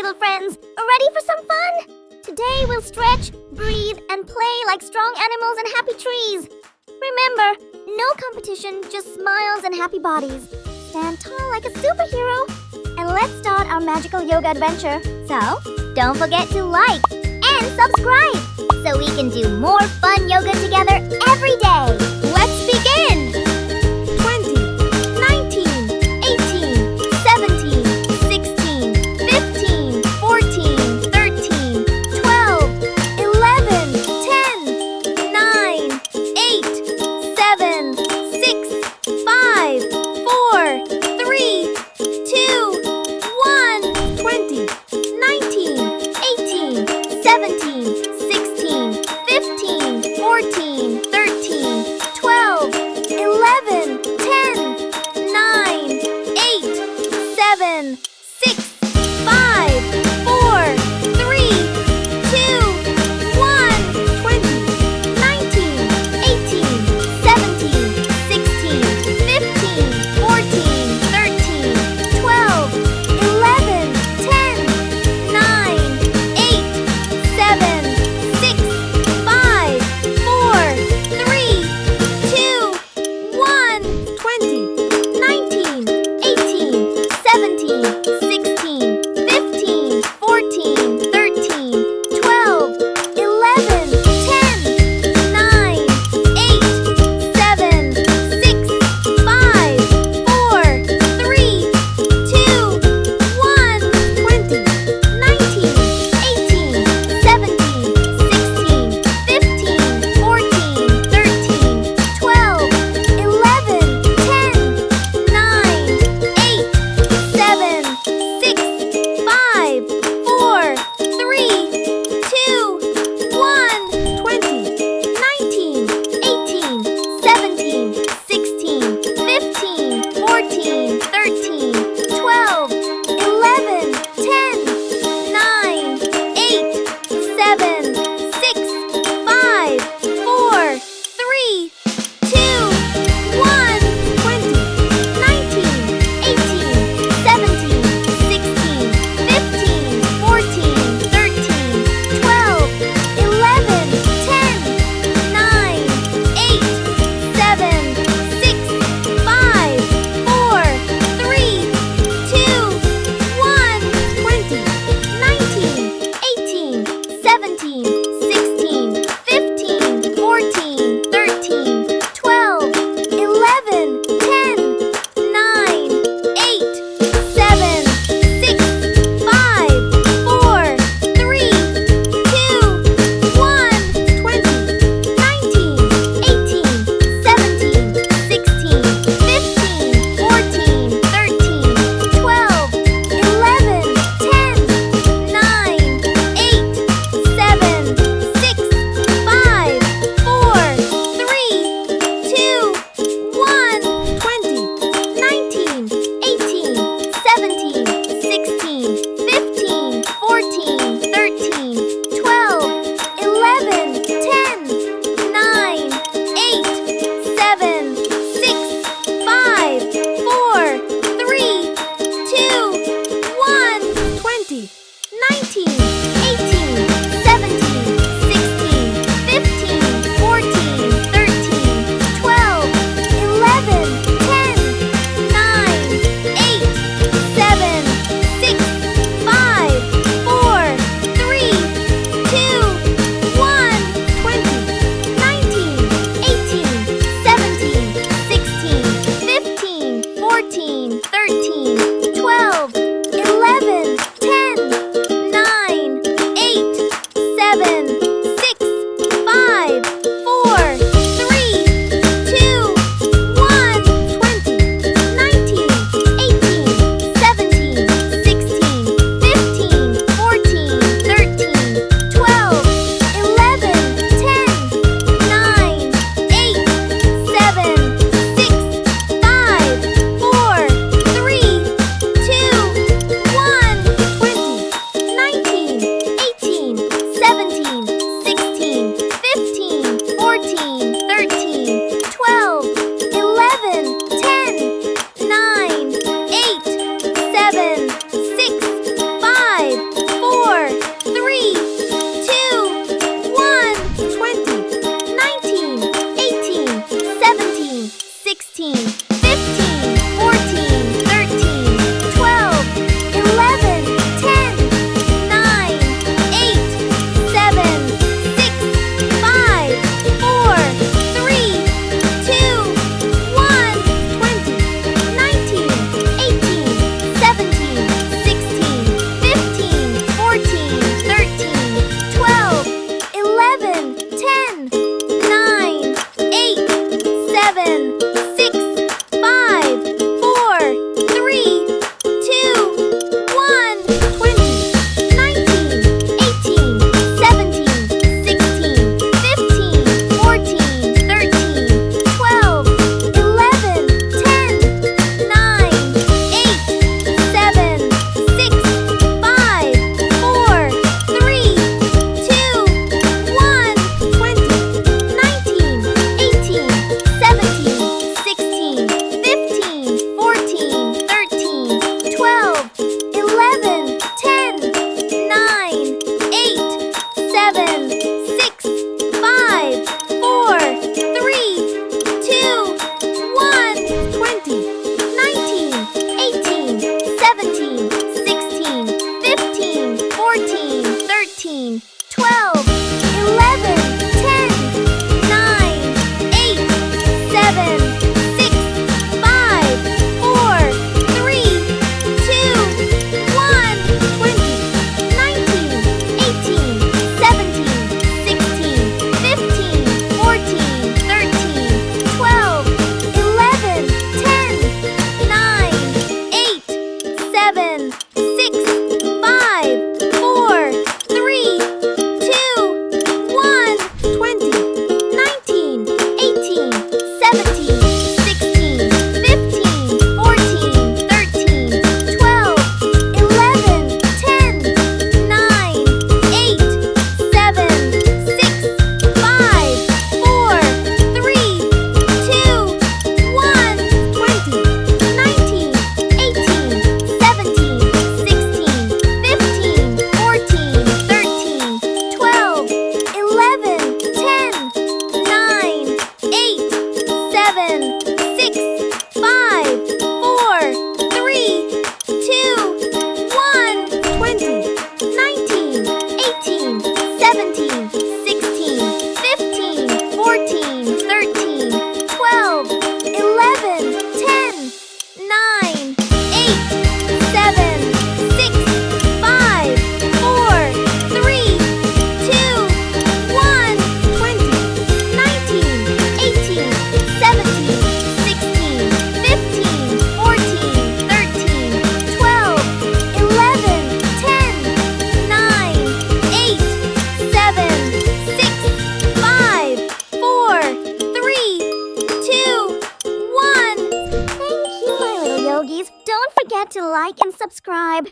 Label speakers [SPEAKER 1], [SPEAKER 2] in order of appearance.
[SPEAKER 1] little friends. Ready for some fun? Today we'll stretch, breathe, and play like strong animals and happy trees. Remember, no competition, just smiles and happy bodies. Stand tall like a superhero. And let's start our magical yoga adventure. So, don't forget to like and subscribe so we can do more fun yoga together every day. Let's begin! 20, 19, 18, 17, 16, 15, 14, 13, 12, 11, 10, 9, 8, 7, 6, 5, 4, 3, 2, 1. 20, 19, 18, 17, 16, 15, 14, 13, 12. forget to like and subscribe.